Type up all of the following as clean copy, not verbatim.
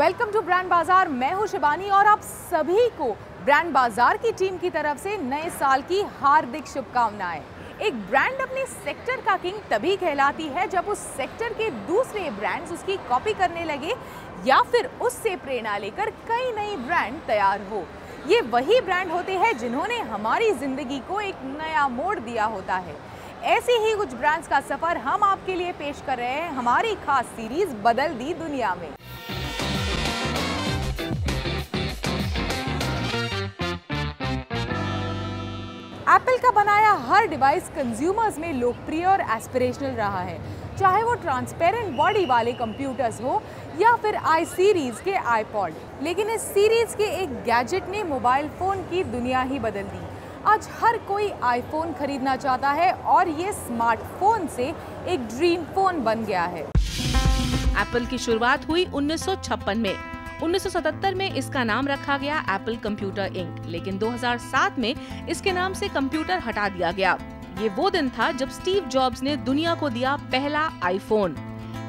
Welcome to brand बाजार। मैं हूं शिबानी और आप सभी को ब्रांड बाजार की टीम की तरफ से नए साल की हार्दिक शुभकामनाएं। एक ब्रांड अपने सेक्टर का किंग तभी कहलाती है जब उस सेक्टर के दूसरे ब्रांड्स उसकी कॉपी करने लगे या फिर उससे प्रेरणा लेकर कई नई ब्रांड तैयार हो। ये वही ब्रांड होते हैं जिन्होंने हमारी जिंदगी को एक नया मोड़ दिया होता है। ऐसे ही कुछ ब्रांड्स का सफर हम आपके लिए पेश कर रहे हैं हमारी खास सीरीज बदल दी दुनिया में। एप्पल का बनाया हर डिवाइस कंज्यूमर्स में लोकप्रिय और एस्पिरेशनल रहा है, चाहे वो ट्रांसपेरेंट बॉडी वाले कंप्यूटर्स हो या फिर आई सीरीज के आईपॉड। लेकिन इस सीरीज के एक गैजेट ने मोबाइल फोन की दुनिया ही बदल दी। आज हर कोई आईफोन खरीदना चाहता है और ये स्मार्टफोन से एक ड्रीम फोन बन गया है। एप्पल की शुरुआत हुई 1956 में। 1977 में इसका नाम रखा गया एप्पल कंप्यूटर इंक, लेकिन 2007 में इसके नाम से कंप्यूटर हटा दिया गया। ये वो दिन था जब स्टीव जॉब्स ने दुनिया को दिया पहला आईफोन।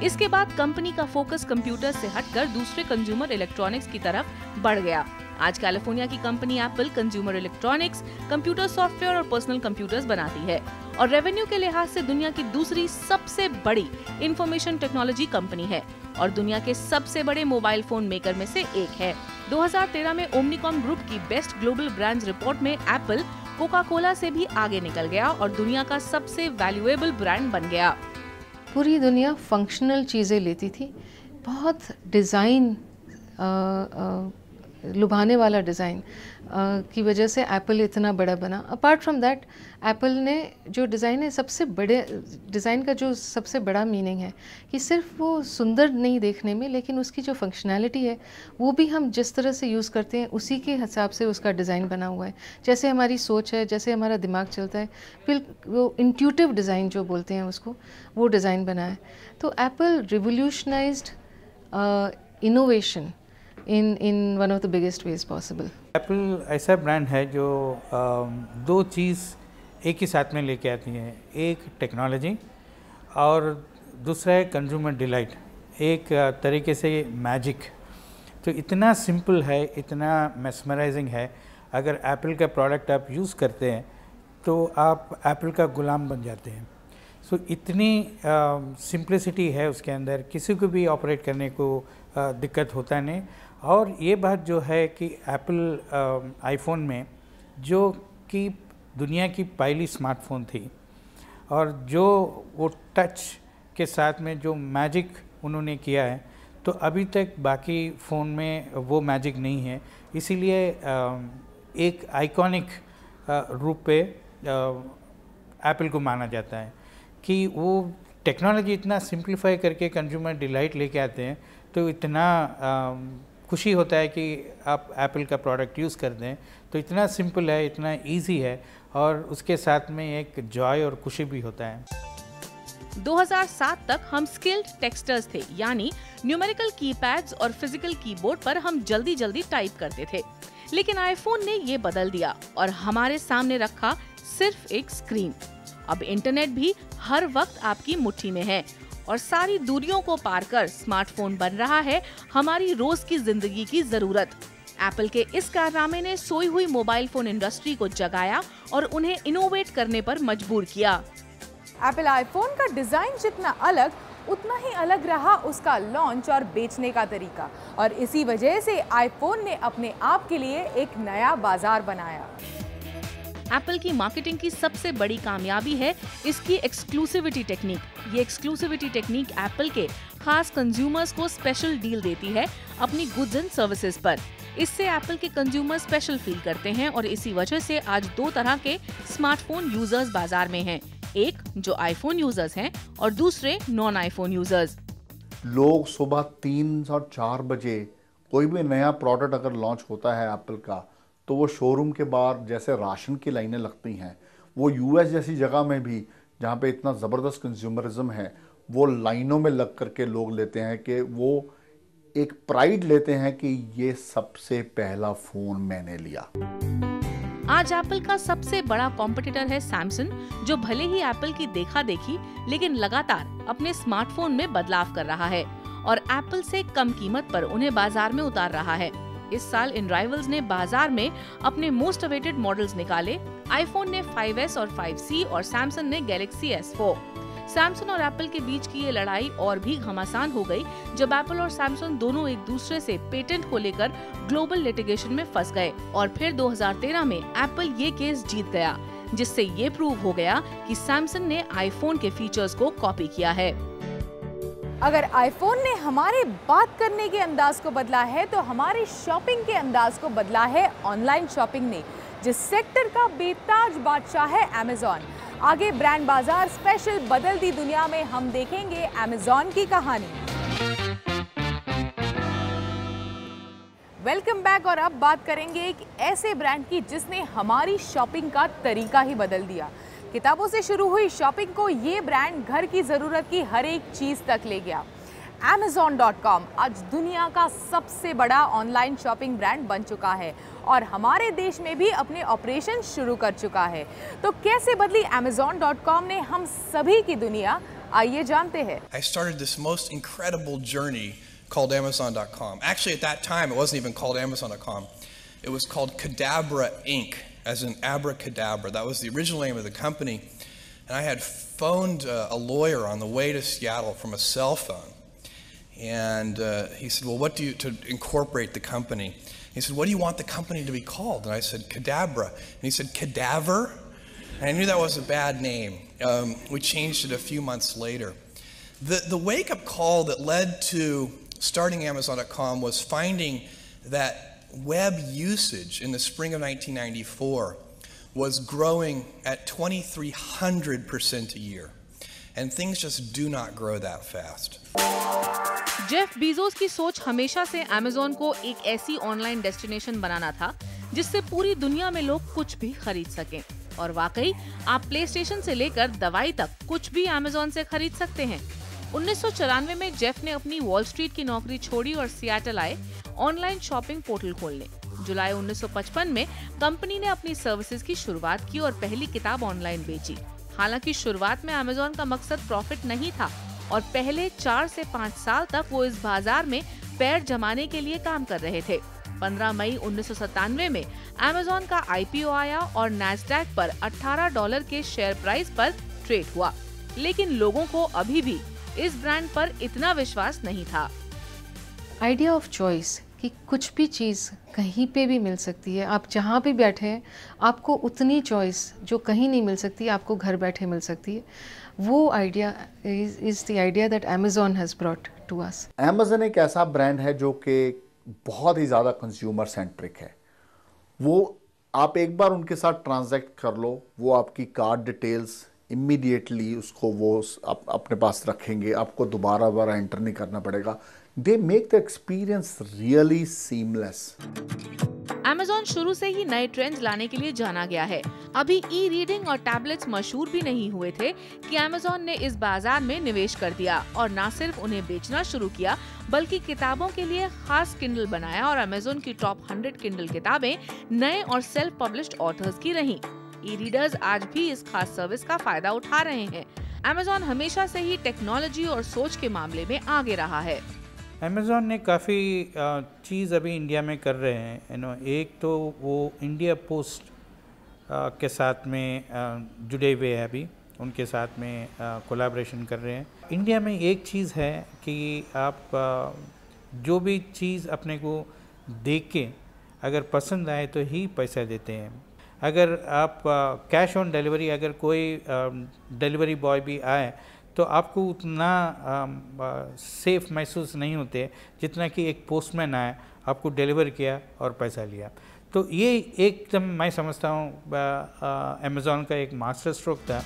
इसके बाद कंपनी का फोकस कंप्यूटर से हटकर दूसरे कंज्यूमर इलेक्ट्रॉनिक्स की तरफ बढ़ गया। आज कैलिफोर्निया की company Apple consumer electronics, computer software और पर्सनल कंप्यूटर्स बनाती है और रेवेन्यू के लिहाज से दुनिया की दूसरी सबसे बड़ी इंफॉर्मेशन टेक्नोलॉजी कंपनी है और दुनिया के सबसे बड़े मोबाइल फोन मेकर में से एक है। 2013 में ओमनिकॉम ग्रुप की बेस्ट ग्लोबल ब्रांड्स रिपोर्ट में एप्पल कोका कोला से भी आगे निकल गया और दुनिया का सबसे वैल्यूएबल ब्रांड बन गया। पूरी दुनिया फंक्शनल चीज़ें लेती थी, बहुत डिज़ाइन लुभाने वाला डिज़ाइन की वजह से एप्पल इतना बड़ा बना। अपार्ट फ्रॉम दैट, एप्पल ने जो डिज़ाइन है, सबसे बड़े डिज़ाइन का जो सबसे बड़ा मीनिंग है कि सिर्फ वो सुंदर नहीं देखने में, लेकिन उसकी जो फंक्शनैलिटी है वो भी हम जिस तरह से यूज़ करते हैं उसी के हिसाब से उसका डिज़ाइन बना हुआ है। जैसे हमारी सोच है, जैसे हमारा दिमाग चलता है, फिर वो इंट्यूटिव डिज़ाइन जो बोलते हैं उसको, वो डिज़ाइन बना है। तो Apple revolutionized innovation in one of the biggest ways possible. Apple ऐसा ब्रांड है जो दो चीज़ एक ही साथ में लेके आती है, एक टेक्नोलॉजी और दूसरा है कंज्यूमर डिलाइट, एक तरीके से मैजिक। तो इतना सिंपल है, इतना मेस्मराइजिंग है। अगर एप्पल का प्रोडक्ट आप यूज़ करते हैं तो आप एप्पल का गुलाम बन जाते हैं। सो इतनी सिंप्लिसिटी है उसके अंदर, किसी को भी ऑपरेट करने को दिक्कत होता नहीं। और ये बात जो है कि एप्पल आईफोन में, जो कि दुनिया की पहली स्मार्टफोन थी और जो वो टच के साथ में जो मैजिक उन्होंने किया है, तो अभी तक बाकी फ़ोन में वो मैजिक नहीं है। इसीलिए एक आइकॉनिक रूप पे एप्पल को माना जाता है कि वो टेक्नोलॉजी इतना सिंप्लीफाई करके कंज्यूमर डिलाइट लेके आते हैं। तो इतना खुशी होता है कि आप एप्पल का प्रोडक्ट यूज़ करते हैं। तो इतना सिंपल है, इतना इजी है और उसके साथ में एक जॉय और खुशी भी होता है। 2007 तक हम स्किल्ड टेक्स्टर्स थे, यानी न्यूमेरिकल कीपैड्स और फिजिकल कीबोर्ड पर हम जल्दी टाइप करते थे। लेकिन आईफोन ने ये बदल दिया और हमारे सामने रखा सिर्फ एक स्क्रीन। अब इंटरनेट भी हर वक्त आपकी मुट्ठी में है और सारी दूरियों को पार कर स्मार्टफोन बन रहा है हमारी रोज की जिंदगी की जरूरत। एप्पल के इस कारनामे ने सोई हुई मोबाइल फोन इंडस्ट्री को जगाया और उन्हें इनोवेट करने पर मजबूर किया। एप्पल आईफोन का डिजाइन जितना अलग, उतना ही अलग रहा उसका लॉन्च और बेचने का तरीका, और इसी वजह से आईफोन ने अपने आप के लिए एक नया बाजार बनाया। एप्पल की मार्केटिंग की सबसे बड़ी कामयाबी है इसकी एक्सक्लूसिविटी टेक्निक। ये एक्सक्लूसिविटी टेक्निक एप्पल के खास कंज्यूमर्स को स्पेशल डील देती है अपनी गुड्स एंड सर्विसेज पर। इससे एप्पल के कंज्यूमर स्पेशल फील करते हैं और इसी वजह से आज दो तरह के स्मार्टफोन यूजर्स बाजार में हैं, एक जो आईफोन यूजर्स हैं और दूसरे नॉन आईफोन यूजर्स। लोग सुबह 3 और 4 बजे कोई भी नया प्रोडक्ट अगर लॉन्च होता है एप्पल का, तो वो शोरूम के बाहर जैसे राशन की लाइनें लगती हैं, वो यूएस जैसी जगह में भी जहाँ पे इतना ज़बरदस्त कंज्यूमरिज्म है, वो लाइनों में लग करके लोग लेते हैं कि वो एक प्राइड लेते हैं कि ये सबसे पहला फ़ोन मैंने लिया। आज एप्पल का सबसे बड़ा कॉम्पिटिटर है सैमसंग, जो भले ही एप्पल की देखा देखी लेकिन लगातार अपने स्मार्टफोन में बदलाव कर रहा है और एप्पल से कम कीमत पर उन्हें बाजार में उतार रहा है। इस साल इन राइवल्स ने बाजार में अपने मोस्ट अवेटेड मॉडल्स निकाले। आईफोन ने 5S और 5C और सैमसंग ने गैलेक्सी S4। सैमसंग और एप्पल के बीच की ये लड़ाई और भी घमासान हो गई जब एप्पल और सैमसंग दोनों एक दूसरे से पेटेंट को लेकर ग्लोबल लिटिगेशन में फंस गए और फिर 2013 में एप्पल ये केस जीत गया, जिससे ये प्रूव हो गया कि सैमसंग ने आईफोन के फीचर्स को कॉपी किया है। अगर आईफोन ने हमारे बात करने के अंदाज को बदला है तो हमारे शॉपिंग के अंदाज को बदला है ऑनलाइन शॉपिंग ने, जिस सेक्टर का बेताज बादशाह है अमेज़न। आगे ब्रांड बाजार स्पेशल बदलती दुनिया में हम देखेंगे अमेज़न की कहानी। Welcome back. और अब बात करेंगे एक ऐसे ब्रांड की जिसने हमारी शॉपिंग का तरीका ही बदल दिया। किताबों से शुरू हुई शॉपिंग को ये ब्रांड घर की ज़रूरत की हर एक चीज़ तक ले गया। Amazon.com आज दुनिया का सबसे बड़ा ऑनलाइन शॉपिंग ब्रांड बन चुका है और हमारे देश में भी अपने ऑपरेशन शुरू कर चुका है। तो कैसे बदली Amazon.com ने हम सभी की दुनिया, आइए जानते हैं। I started this most incredible journey called Amazon.com. Actually, at that time, it wasn't even called Amazon.com. It was called Cadabra Inc., as in abracadabra. That was the original name of the company. And I had phoned a lawyer on the way to Seattle from a cell phone. And he said, well, what do you, to incorporate the company? He said, what do you want the company to be called? And I said, Cadabra. And he said, Cadaver? And I knew that was a bad name. We changed it a few months later. The wake-up call that led to starting Amazon.com was finding that web usage in the spring of 1994 was growing at 2,300% a year. And things just do not grow that fast. Jeff Bezos की सोच हमेशा से Amazon को एक ऐसी online destination बनाना था जिससे पूरी दुनिया में लोग कुछ भी खरीद सकें। और वाकई आप प्ले स्टेशन से लेकर दवाई तक कुछ भी अमेज़न से खरीद सकते हैं। 1994 में जेफ ने अपनी वॉल स्ट्रीट की नौकरी छोड़ी और सियाटल आए ऑनलाइन शॉपिंग पोर्टल खोलने। जुलाई 1955 में कंपनी ने अपनी सर्विसेज की शुरुआत की और पहली किताब ऑनलाइन बेची। हालांकि शुरुआत में अमेज़न का मकसद प्रॉफिट नहीं था और पहले 4 से 5 साल तक वो इस बाजार में पैर जमाने के लिए काम कर रहे थे। 15 मई 1997 में अमेज़न का IPO आया और नैस्डैक पर $18 के शेयर प्राइस पर ट्रेड हुआ, लेकिन लोगों को अभी भी इस ब्रांड पर इतना विश्वास नहीं था। आइडिया ऑफ चॉइस कि कुछ भी चीज़ कहीं पे भी मिल सकती है, आप जहाँ भी बैठे हैं आपको उतनी चॉइस जो कहीं नहीं मिल सकती आपको घर बैठे मिल सकती है। वो idea is the idea that Amazon has brought to us. Amazon एक ऐसा ब्रांड है जो कि बहुत ही ज़्यादा कंज्यूमर सेंट्रिक है। वो आप एक बार उनके साथ ट्रांजैक्ट कर लो, वो आपकी कार्ड डिटेल्स इमीडिएटली उसको वो अपने पास रखेंगे, आपको दोबारा एंटर नहीं करना पड़ेगा। They make the experience really seamless. Amazon शुरू से ही नए ट्रेंड्स लाने के लिए जाना गया है। अभी ई रीडिंग और टैबलेट्स मशहूर भी नहीं हुए थे कि Amazon ने इस बाजार में निवेश कर दिया और न सिर्फ उन्हें बेचना शुरू किया बल्कि किताबों के लिए खास किंडल बनाया और Amazon की टॉप 100 किंडल किताबें नए और सेल्फ पब्लिश्ड ऑथर्स की रहीं। ई रीडर्स आज भी इस खास सर्विस का फायदा उठा रहे हैं। Amazon हमेशा से ही टेक्नोलॉजी और सोच के मामले में आगे रहा है। अमेज़ॉन ने काफ़ी चीज़ अभी इंडिया में कर रहे हैं। एक तो वो इंडिया पोस्ट के साथ में जुड़े हुए हैं, अभी उनके साथ में कोलैबोरेशन कर रहे हैं। इंडिया में एक चीज़ है कि आप जो भी चीज़ अपने को देख के अगर पसंद आए तो ही पैसा देते हैं। अगर आप कैश ऑन डिलीवरी, अगर कोई डिलीवरी बॉय भी आए तो आपको उतना सेफ महसूस नहीं होते जितना कि एक पोस्टमैन आए, आपको डिलीवर किया और पैसा लिया। तो ये एकदम मैं समझता हूँ अमेज़ॉन का एक मास्टर स्ट्रोक था।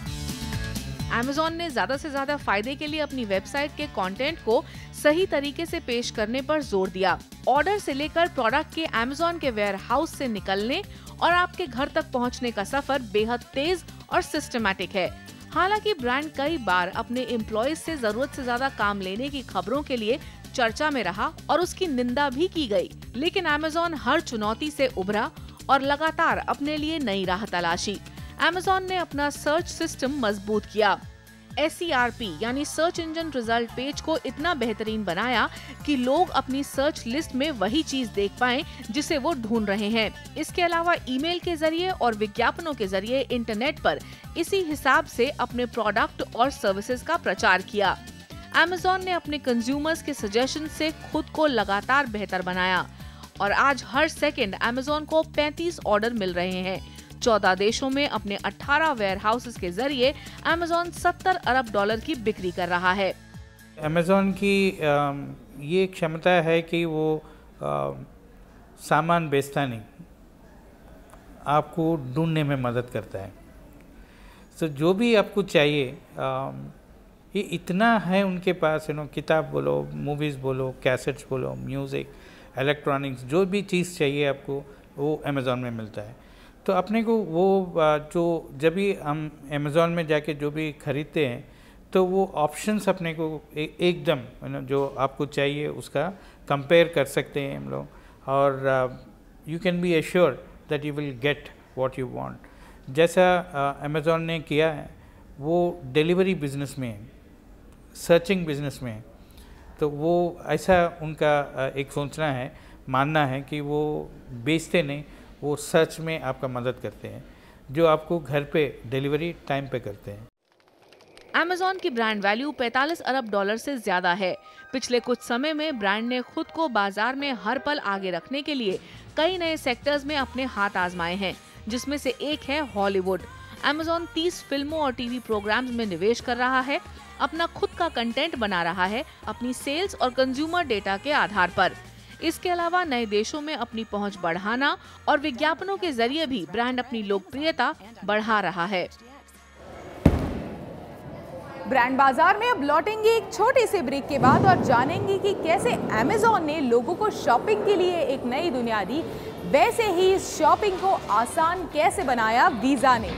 Amazon ने ज्यादा से ज्यादा फायदे के लिए अपनी वेबसाइट के कंटेंट को सही तरीके से पेश करने पर जोर दिया। ऑर्डर से लेकर प्रोडक्ट के Amazon के वेयर हाउस से निकलने और आपके घर तक पहुंचने का सफर बेहद तेज और सिस्टमैटिक है। हालांकि ब्रांड कई बार अपने एम्प्लॉयज से जरूरत से ज्यादा काम लेने की खबरों के लिए चर्चा में रहा और उसकी निंदा भी की गई, लेकिन Amazon हर चुनौती से उभरा और लगातार अपने लिए नई राह तलाशी। Amazon ने अपना सर्च सिस्टम मजबूत किया। SERP यानी सर्च इंजन रिजल्ट पेज को इतना बेहतरीन बनाया कि लोग अपनी सर्च लिस्ट में वही चीज देख पाएं जिसे वो ढूंढ रहे हैं। इसके अलावा ईमेल के जरिए और विज्ञापनों के जरिए इंटरनेट पर इसी हिसाब से अपने प्रोडक्ट और सर्विसेज का प्रचार किया। Amazon ने अपने कंज्यूमर्स के सजेशन से खुद को लगातार बेहतर बनाया और आज हर सेकंड Amazon को 35 ऑर्डर मिल रहे हैं। 14 देशों में अपने 18 वेयरहाउसेस के जरिए Amazon 70 अरब डॉलर की बिक्री कर रहा है। Amazon की ये क्षमता है कि वो सामान बेचता नहीं, आपको ढूंढने में मदद करता है। तो जो भी आपको चाहिए ये इतना है उनके पास, किताब बोलो, मूवीज़ बोलो, कैसेट्स बोलो, म्यूज़िक, इलेक्ट्रॉनिक्स, जो भी चीज़ चाहिए आपको वो अमेज़ॉन में मिलता है। तो अपने को वो जो जब भी हम अमेज़ॉन में जाके जो भी ख़रीदते हैं तो वो ऑप्शंस अपने को एकदम जो आपको चाहिए उसका कंपेयर कर सकते हैं हम लोग, और you can be assure that you will get what you want. जैसा अमेज़ॉन ने किया है वो डिलीवरी बिजनेस में है, सर्चिंग बिजनेस में है, तो वो ऐसा उनका एक सोचना है, मानना है कि वो बेचते नहीं, वो सर्च में आपका मदद करते हैं, जो आपको घर पे डिलीवरी टाइम पे करते हैं। Amazon की ब्रांड वैल्यू 45 अरब डॉलर से ज्यादा है। पिछले कुछ समय में ब्रांड ने खुद को बाजार में हर पल आगे रखने के लिए कई नए सेक्टर्स में अपने हाथ आजमाए हैं, जिसमें से एक है हॉलीवुड। Amazon 30 फिल्मों और टीवी प्रोग्राम्स में निवेश कर रहा है, अपना खुद का कंटेंट बना रहा है अपनी सेल्स और कंज्यूमर डेटा के आधार पर। इसके अलावा नए देशों में अपनी पहुंच बढ़ाना और विज्ञापनों के जरिए भी ब्रांड अपनी लोकप्रियता बढ़ा रहा है। ब्रांड बाजार में अब लौटेंगे एक छोटे से ब्रेक के बाद और जानेंगे कि कैसे Amazon ने लोगों को शॉपिंग के लिए एक नई दुनिया दी, वैसे ही इस शॉपिंग को आसान कैसे बनाया वीजा ने।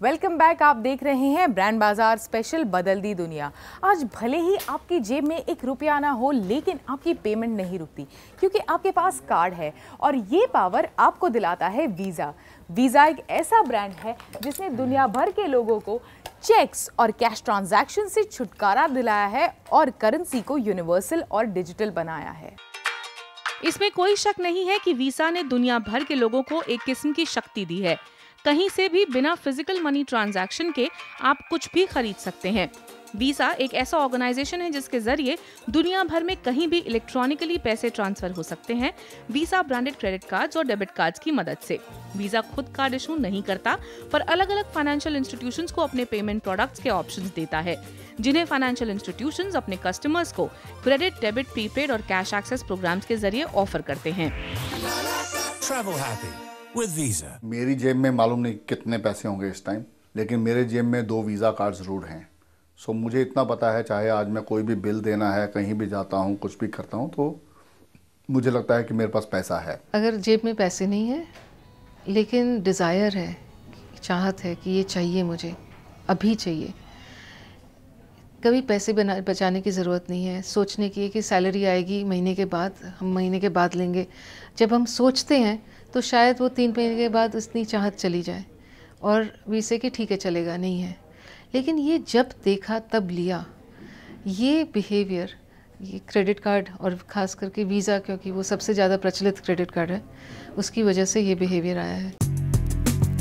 Welcome back. आप देख रहे हैं ब्रांड बाजार स्पेशल बदल दी दुनिया। आज भले ही आपकी जेब में एक रुपया ना हो, लेकिन आपकी पेमेंट नहीं रुकती क्योंकि आपके पास कार्ड है, और ये पावर आपको दिलाता है वीज़ा। वीज़ा एक ऐसा ब्रांड है जिसने दुनिया भर के लोगों को चेक्स और कैश ट्रांजैक्शन से छुटकारा दिलाया है और करेंसी को यूनिवर्सल और डिजिटल बनाया है। इसमें कोई शक नहीं है कि वीसा ने दुनिया भर के लोगों को एक किस्म की शक्ति दी है। कहीं से भी बिना फिजिकल मनी ट्रांजैक्शन के आप कुछ भी खरीद सकते हैं। वीसा एक ऐसा ऑर्गेनाइजेशन है जिसके जरिए दुनिया भर में कहीं भी इलेक्ट्रॉनिकली पैसे ट्रांसफर हो सकते हैं, वीसा ब्रांडेड क्रेडिट कार्ड्स और डेबिट कार्ड्स की मदद से। वीसा खुद कार्ड इशू नहीं करता, पर अलग अलग फाइनेंशियल इंस्टीट्यूशंस को अपने पेमेंट प्रोडक्ट्स के ऑप्शंस देता है, जिन्हें फाइनेंशियल इंस्टीट्यूशंस अपने कस्टमर्स को क्रेडिट, डेबिट, प्रीपेड और कैश एक्सेस प्रोग्राम्स के जरिए ऑफर करते हैं। With Visa। मेरी जेब में मालूम नहीं कितने पैसे होंगे इस टाइम, लेकिन मेरे जेब में 2 वीज़ा कार्ड ज़रूर हैं। सो मुझे इतना पता है, चाहे आज मैं कोई भी बिल देना है, कहीं भी जाता हूँ, कुछ भी करता हूँ, तो मुझे लगता है कि मेरे पास पैसा है। अगर जेब में पैसे नहीं है लेकिन डिज़ायर है, चाहत है कि ये चाहिए, मुझे अभी चाहिए, कभी पैसे बचाने की ज़रूरत नहीं है, सोचने की है कि सैलरी आएगी महीने के बाद, हम महीने के बाद लेंगे। जब हम सोचते हैं तो शायद वो 3 महीने के बाद उतनी चाहत चली जाए और वीसे कि ठीक है चलेगा, नहीं है। लेकिन ये जब देखा तब लिया, ये बिहेवियर, ये क्रेडिट कार्ड और ख़ास करके वीज़ा, क्योंकि वो सबसे ज़्यादा प्रचलित क्रेडिट कार्ड है, उसकी वजह से ये बिहेवियर आया है।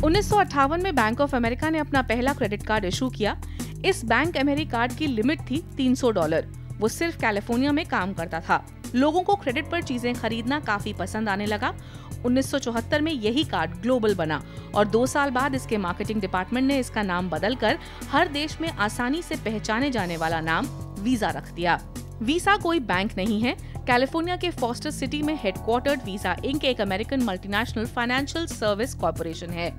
1958 में बैंक ऑफ अमेरिका ने अपना पहला क्रेडिट कार्ड इशू किया। इस बैंक अमेरिका कार्ड की लिमिट थी $300। वो सिर्फ कैलिफोर्निया में काम करता था। लोगों को क्रेडिट पर चीजें खरीदना काफी पसंद आने लगा। 1974 में यही कार्ड ग्लोबल बना और 2 साल बाद इसके मार्केटिंग डिपार्टमेंट ने इसका नाम बदलकर हर देश में आसानी से पहचाने जाने वाला नाम वीजा रख दिया। वीसा कोई बैंक नहीं है। कैलिफोर्निया के फॉस्टर सिटी में हेडक्वार्टर्ड वीसा इंक एक American multinational financial service corporation है।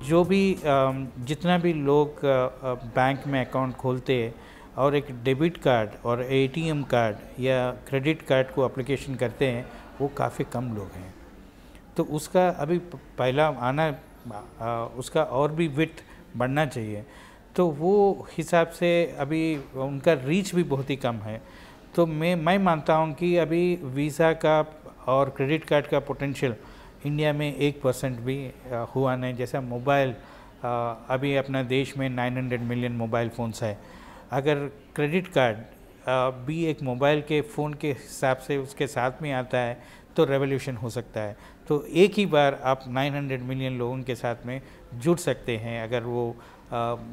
जो भी जितना भी लोग बैंक में अकाउंट खोलते हैं और एक डेबिट कार्ड और एटीएम कार्ड या क्रेडिट कार्ड को एप्लीकेशन करते हैं, वो काफ़ी कम लोग हैं। तो उसका अभी पहला आना उसका और भी विड्थ बढ़ना चाहिए। तो वो हिसाब से अभी उनका रीच भी बहुत ही कम है। तो मैं मानता हूँ कि अभी वीज़ा का और क्रेडिट कार्ड का पोटेंशियल इंडिया में 1% भी हुआ नहीं। जैसा मोबाइल अभी अपना देश में 900 मिलियन मोबाइल फ़ोन्स है, अगर क्रेडिट कार्ड भी एक मोबाइल के फ़ोन के हिसाब से उसके साथ में आता है तो रेवोल्यूशन हो सकता है। तो एक ही बार आप 900 मिलियन लोगों के साथ में जुड़ सकते हैं अगर वो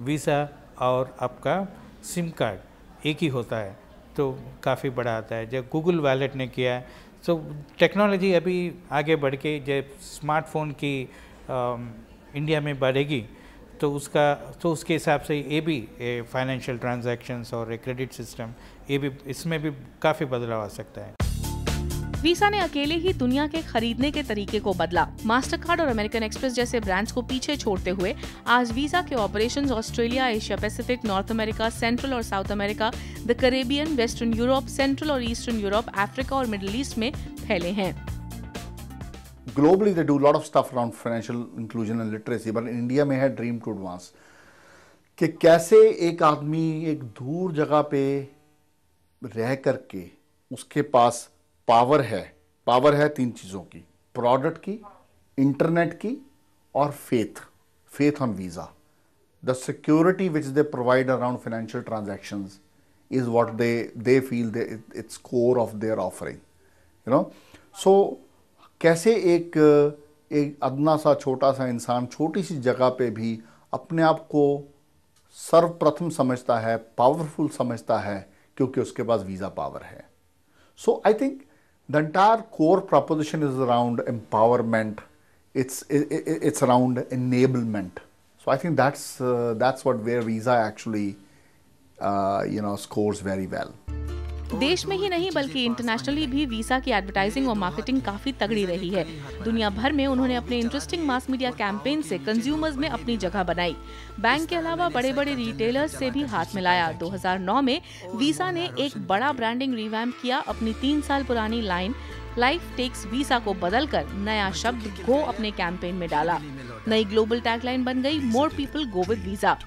वीज़ा और आपका सिम कार्ड एक ही होता है तो काफ़ी बड़ा आता है। जब गूगल वॉलेट ने किया है, तो टेक्नोलॉजी अभी आगे बढ़ के जब स्मार्टफोन की इंडिया में बढ़ेगी तो उसके हिसाब से ये भी फाइनेंशियल ट्रांजैक्शंस और क्रेडिट सिस्टम ये भी इसमें भी काफ़ी बदलाव आ सकता है। वीसा ने अकेले ही दुनिया के खरीदने के तरीके को बदला। मास्टरकार्ड और अमेरिकन एक्सप्रेस जैसे ब्रांड्स को पीछे छोड़ते हुए आज वीसा के operations Australia, Asia Pacific, North America, central और South America, the Caribbean, western Europe, central और ईस्टर्न यूरोप, अफ्रीका और मिडिल ईस्ट में फैले हैं। Globally, they do a lot of stuff around financial inclusion and literacy, but in India में है dream to advance कि कैसे एक आदमी एक दूर जगह पे रह करके उसके पास पावर है 3 चीज़ों की, प्रोडक्ट की, इंटरनेट की और faith on visa. The security which they provide around financial transactions is what they feel it's core of their offering, you know. So कैसे एक अदना सा छोटा सा इंसान छोटी सी जगह पे भी अपने आप को सर्वप्रथम समझता है, पावरफुल समझता है क्योंकि उसके पास वीज़ा पावर है। So I think the entire core proposition is around empowerment, it's around enablement. So I think that's what where visa actually scores very well. देश में ही नहीं बल्कि इंटरनेशनली भी वीसा की एडवर्टाइजिंग और मार्केटिंग काफी तगड़ी रही है। दुनिया भर में उन्होंने अपने इंटरेस्टिंग मास मीडिया कैंपेन से कंज्यूमर्स में अपनी जगह बनाई। बैंक के अलावा बड़े बड़े रिटेलर्स से भी हाथ मिलाया। 2009 में वीसा ने एक बड़ा ब्रांडिंग रिवैम्प किया। अपनी 3 साल पुरानी लाइन लाइफ टेक्स वीसा को बदलकर नया शब्द गो अपने कैंपेन में डाला। नई ग्लोबल टैगलाइन बन गई, more people go with visa.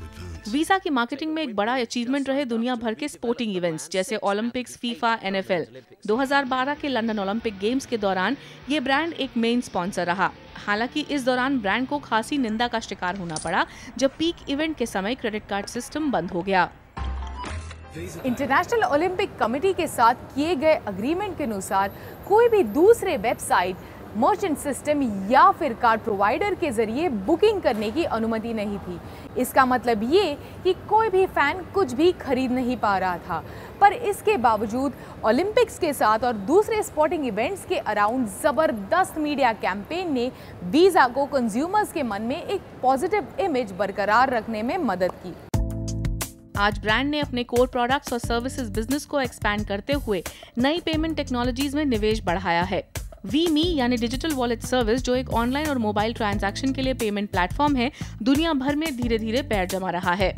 Visa की मार्केटिंग में एक बड़ा अचीवमेंट रहे दुनिया भर के स्पोर्टिंग इवेंट्स जैसे ओलंपिक्स, फीफा, NFL। 2012 के लंदन ओलंपिक गेम्स के दौरान ये ब्रांड एक मेन स्पॉन्सर रहा। हालांकि इस दौरान ब्रांड को खासी निंदा का शिकार होना पड़ा जब पीक इवेंट के समय क्रेडिट कार्ड सिस्टम बंद हो गया। इंटरनेशनल ओलंपिक कमेटी के साथ किए गए अग्रीमेंट के अनुसार कोई भी दूसरे वेबसाइट, मर्चेंट सिस्टम या फिर कार्ड प्रोवाइडर के जरिए बुकिंग करने की अनुमति नहीं थी। इसका मतलब ये कि कोई भी फैन कुछ भी खरीद नहीं पा रहा था। पर इसके बावजूद ओलंपिक्स के साथ और दूसरे स्पोर्टिंग इवेंट्स के अराउंड जबरदस्त मीडिया कैंपेन ने वीजा को कंज्यूमर्स के मन में एक पॉजिटिव इमेज बरकरार रखने में मदद की। आज ब्रांड ने अपने कोर प्रोडक्ट्स और सर्विसेज बिजनेस को एक्सपैंड करते हुए नई पेमेंट टेक्नोलॉजीज में निवेश बढ़ाया है। वीमी यानी डिजिटल वॉलेट सर्विस, जो एक ऑनलाइन और मोबाइल ट्रांजैक्शन के लिए पेमेंट प्लेटफॉर्म है, दुनिया भर में धीरे धीरे पैर जमा रहा है।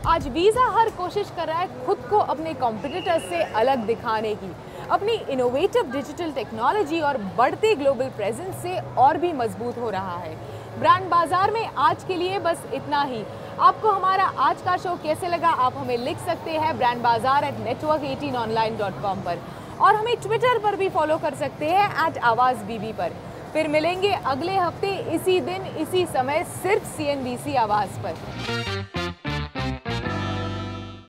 आज वीजा हर कोशिश कर रहा है खुद को अपने कॉम्पिटिटर्स से अलग दिखाने की। अपनी इनोवेटिव डिजिटल टेक्नोलॉजी और बढ़ते ग्लोबल प्रेजेंस से और भी मजबूत हो रहा है। ब्रांड बाजार में आज के लिए बस इतना ही। आपको हमारा आज का शो कैसे लगा, आप हमें लिख सकते हैं brandbazaar@network18online.com पर, और हमें ट्विटर पर भी फॉलो कर सकते हैं @आवाज़_बीबी पर। फिर मिलेंगे अगले हफ्ते इसी दिन इसी समय सिर्फ CNBC आवाज़ पर।